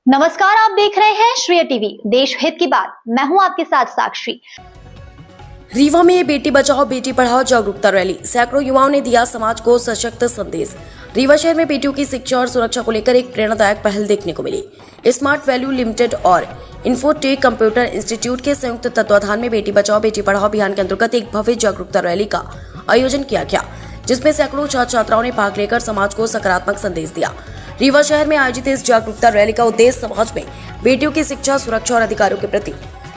नमस्कार, आप देख रहे हैं श्रेय टीवी, देश हित की बात। मैं हूं आपके साथ साक्षी। रीवा में बेटी बचाओ बेटी पढ़ाओ जागरूकता रैली, सैकड़ों युवाओं ने दिया समाज को सशक्त संदेश। रीवा शहर में बेटियों की शिक्षा और सुरक्षा को लेकर एक प्रेरणादायक पहल देखने को मिली। स्मार्ट वैल्यू लिमिटेड और इन्फोटेक कंप्यूटर इंस्टीट्यूट के संयुक्त तत्वाधान में बेटी बचाओ बेटी पढ़ाओ अभियान के अंतर्गत एक भव्य जागरूकता रैली का आयोजन किया गया, जिसमें सैकड़ों छात्र छात्राओं ने भाग लेकर समाज को सकारात्मक संदेश दिया। रीवा शहर में आयोजित इस जागरूकता रैली का उद्देश्य समाज में बेटियों की शिक्षा, सुरक्षा और अधिकारों के प्रति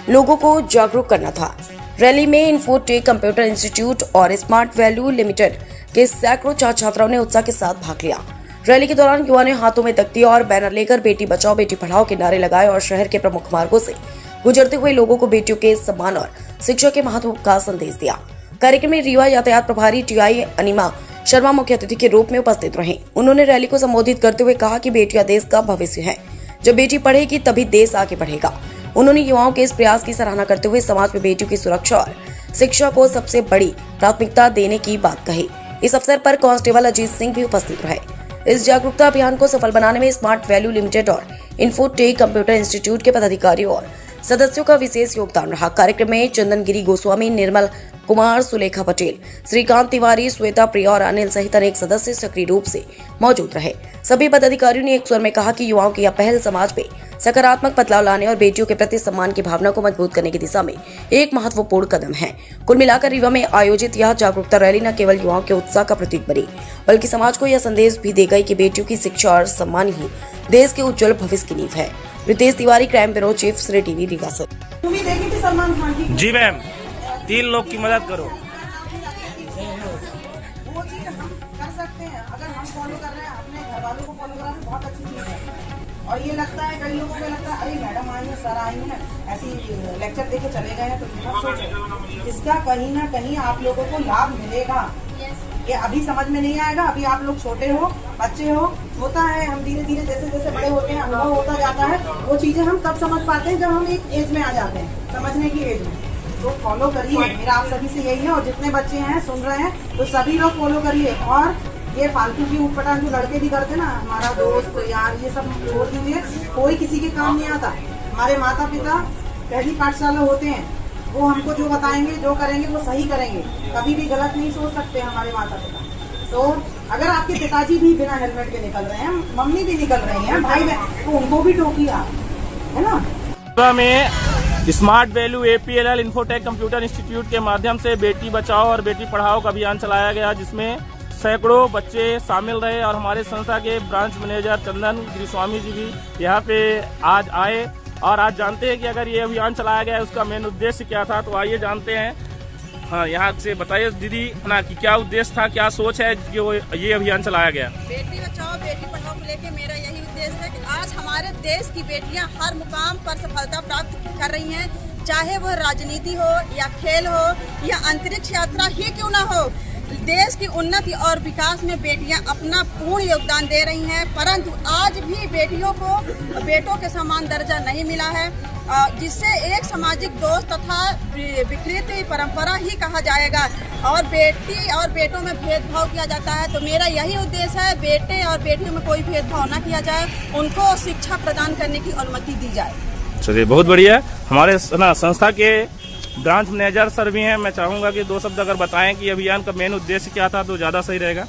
लोगों को जागरूक करना था। रैली में इन्फोटेक कंप्यूटर इंस्टीट्यूट और स्मार्ट वैल्यू लिमिटेड के सैकड़ों छात्र छात्राओं ने उत्साह के साथ भाग लिया। रैली के दौरान युवाओं ने हाथों में तख्ती और बैनर लेकर बेटी बचाओ बेटी पढ़ाओ के नारे लगाए और शहर के प्रमुख मार्गों से गुजरते हुए लोगों को बेटियों के सम्मान और शिक्षा के महत्व का संदेश दिया। कार्यक्रम में रीवा यातायात प्रभारी टीआई अनिमा शर्मा मुख्य अतिथि के रूप में उपस्थित रहे। उन्होंने रैली को संबोधित करते हुए कहा कि बेटियां देश का भविष्य है। जब बेटी पढ़ेगी तभी देश आगे बढ़ेगा। उन्होंने युवाओं के इस प्रयास की सराहना करते हुए समाज में बेटियों की सुरक्षा और शिक्षा को सबसे बड़ी प्राथमिकता देने की बात कही। इस अवसर पर कांस्टेबल अजीत सिंह भी उपस्थित रहे। इस जागरूकता अभियान को सफल बनाने में स्मार्ट वैल्यू लिमिटेड और इन्फोटेक कंप्यूटर इंस्टीट्यूट के पदाधिकारियों और सदस्यों का विशेष योगदान रहा। कार्यक्रम में चंदनगिरी गोस्वामी, निर्मल कुमार, सुलेखा पटेल, श्रीकांत तिवारी, श्वेता प्रिया और अनिल सहित अनेक सदस्य सक्रिय रूप से मौजूद रहे। सभी पदाधिकारियों ने एक स्वर में कहा कि युवाओं की यह पहल समाज में सकारात्मक बदलाव लाने और बेटियों के प्रति सम्मान की भावना को मजबूत करने की दिशा में एक महत्वपूर्ण कदम है। कुल मिलाकर रीवा में आयोजित यह जागरूकता रैली न केवल युवाओं के उत्साह का प्रतीक बनी, बल्कि समाज को यह संदेश भी दे गई कि बेटियों की शिक्षा और सम्मान ही देश के उज्जवल भविष्य की नींव है। Ritesh Tiwari, crime bureau chief, Shreya TV, Rewa से। जी मैम, 3 लोग की मदद करो। वो चीज हम कर सकते हैं अगर हम फॉलो कर रहे हैं, अपने घर वालों को फॉलो कर रहे हैं, बहुत अच्छी चीज है। और ये लगता है कई लोगों को लगता है अरे मैडम आई है, सर आई है, ऐसी लेक्चर देके चले गए हैं, तो ये मत सोचो। इसका कहीं ना कहीं आप लोगों को लाभ मिलेगा। ये अभी समझ में नहीं आएगा, अभी आप लोग छोटे हो, बच्चे हो, होता है। हम धीरे धीरे जैसे जैसे बड़े होते हैं, अनुभव होता जाता है। वो चीजें हम तब समझ पाते हैं जब हम एक एज में आ जाते हैं, समझने की एज में। तो फॉलो करिए, मेरा आप सभी से यही है। और जितने बच्चे हैं सुन रहे हैं तो सभी लोग फॉलो करिए। और ये फालतू की उटपटांग जो लड़के भी करते ना, हमारा दोस्त यार, ये सब छोड़ दीजिए। कोई किसी के काम नहीं आता। हमारे माता पिता पहली पाठशाला होते हैं, वो हमको जो बताएंगे, जो करेंगे वो सही करेंगे। कभी भी गलत नहीं सोच सकते हमारे माता पिता। तो अगर आपके पिताजी भी बिना हेलमेट के निकल रहे हैं, मम्मी भी निकल रही है, भाई बहन, तो उनको भी टोकिए आप, है ना। में smart value APLL infotech computer institute के माध्यम से बेटी बचाओ और बेटी पढ़ाओ का अभियान चलाया गया, जिसमें सैकड़ों बच्चे शामिल रहे। और हमारे संस्था के ब्रांच मैनेजर चंदन गिरी जी भी यहाँ पे आज आए। और आज जानते हैं कि अगर ये अभियान चलाया गया है उसका मेन उद्देश्य क्या था। तो आइए जानते हैं। हाँ, यहाँ से बताइए दीदी ना कि क्या उद्देश्य था, क्या सोच है कि वो ये अभियान चलाया गया। बेटी बचाओ बेटी पढ़ाओ को लेके मेरा यही उद्देश्य है कि आज हमारे देश की बेटियां हर मुकाम पर सफलता प्राप्त कर रही हैं, चाहे वह राजनीति हो या खेल हो या अंतरिक्ष यात्रा ही क्यों ना हो। देश की उन्नति और विकास में बेटियां अपना पूर्ण योगदान दे रही हैं। परंतु आज भी बेटियों को बेटों के समान दर्जा नहीं मिला है, जिससे एक सामाजिक दोष तथा विकृत परंपरा ही कहा जाएगा और बेटी और बेटों में भेदभाव किया जाता है। तो मेरा यही उद्देश्य है, बेटे और बेटियों में कोई भेदभाव न किया जाए, उनको शिक्षा प्रदान करने की अनुमति दी जाए। चलिए, बहुत बढ़िया। हमारे संस्था के ब्रांच मैनेजर सर भी हैं। मैं चाहूँगा कि 2 शब्द अगर बताएं कि अभियान का मेन उद्देश्य क्या था तो ज़्यादा सही रहेगा।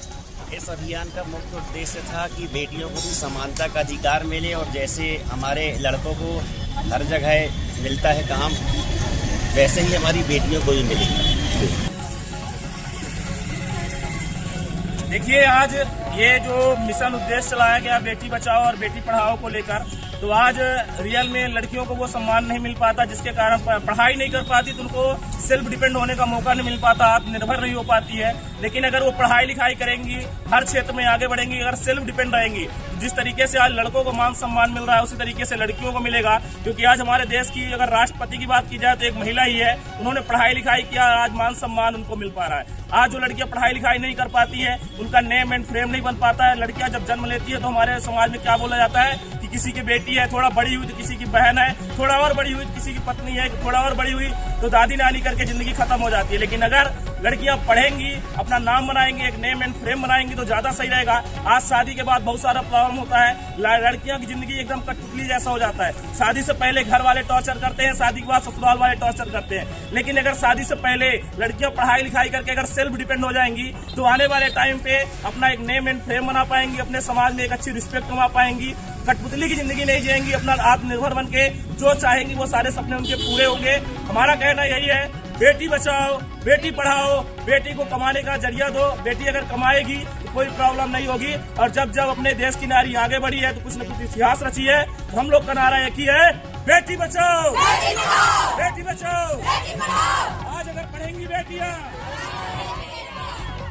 इस अभियान का मुख्य उद्देश्य था कि बेटियों को भी समानता का अधिकार मिले, और जैसे हमारे लड़कों को हर जगह मिलता है काम, वैसे ही हमारी बेटियों को भी मिलेगा। देखिए, आज ये जो मिशन उद्देश्य चलाया गया बेटी बचाओ और बेटी पढ़ाओ को लेकर, तो आज रियल में लड़कियों को वो सम्मान नहीं मिल पाता, जिसके कारण पढ़ाई नहीं कर पाती तो उनको सेल्फ डिपेंड होने का मौका नहीं मिल पाता, आत्मनिर्भर नहीं हो पाती है। लेकिन अगर वो पढ़ाई लिखाई करेंगी, हर क्षेत्र में आगे बढ़ेंगी, अगर सेल्फ डिपेंड रहेंगी, जिस तरीके से आज लड़कों को मान सम्मान मिल रहा है उसी तरीके से लड़कियों को मिलेगा। क्योंकि आज हमारे देश की अगर राष्ट्रपति की बात की जाए तो एक महिला ही है, उन्होंने पढ़ाई लिखाई किया, आज मान सम्मान उनको मिल पा रहा है। आज जो लड़कियां पढ़ाई लिखाई नहीं कर पाती है, उनका नेम एंड फ्रेम नहीं बन पाता है। लड़कियां जब जन्म लेती है तो हमारे समाज में क्या बोला जाता है किसी की बेटी है, थोड़ा बड़ी हुई तो किसी की बहन है, थोड़ा और बड़ी हुई तो किसी की पत्नी है, थोड़ा और बड़ी हुई तो दादी नानी करके जिंदगी खत्म हो जाती है। लेकिन अगर लड़कियां पढ़ेंगी, अपना नाम बनाएंगी, एक नेम एंड फ्रेम बनाएंगी तो ज्यादा सही रहेगा। आज शादी के बाद बहुत सारा प्रॉब्लम होता है, लड़कियों की जिंदगी एकदम कठपुतली जैसा हो जाता है। शादी से पहले घर वाले टॉर्चर करते हैं, शादी के बाद ससुराल वाले टॉर्चर करते हैं। लेकिन अगर शादी से पहले लड़कियां पढ़ाई लिखाई करके अगर सेल्फ डिपेंड हो जाएंगी तो आने वाले टाइम पे अपना एक नेम एंड फ्रेम बना पाएंगी, अपने समाज में एक अच्छी रिस्पेक्ट कमा पाएंगी, कठपुतली की जिंदगी नहीं जिएंगी, अपना आत्मनिर्भर बन के जो चाहेंगी वो सारे सपने उनके पूरे होंगे। हमारा कहना यही है, बेटी बचाओ, बेटी पढ़ाओ, बेटी को कमाने का जरिया दो। बेटी अगर कमाएगी तो कोई प्रॉब्लम नहीं होगी। और जब जब अपने देश की नारी आगे बढ़ी है तो कुछ न कुछ इतिहास रची है। तो हम लोग का नारा एक ही है, बेटी बचाओ, बेटी बचाओ। आज अगर पढ़ेंगी बेटियां,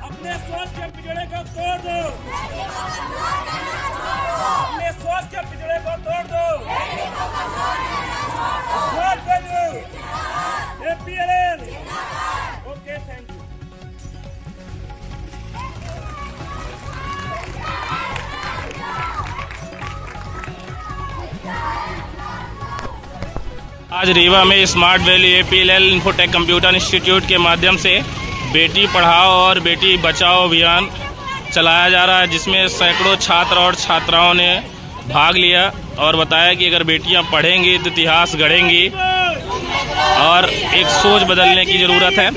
अपने सोच के पिंजड़े को तोड़ दो, अपने सोच के पिंजड़े को तोड़ दो। APLL। Okay, thank you. आज रीवा में smart valley APLL infotech computer institute के माध्यम से बेटी पढ़ाओ और बेटी बचाओ अभियान चलाया जा रहा है, जिसमें सैकड़ों छात्र और छात्राओं ने भाग लिया और बताया कि अगर बेटियां पढ़ेंगी तो इतिहास गढ़ेंगी और एक सोच बदलने की ज़रूरत है।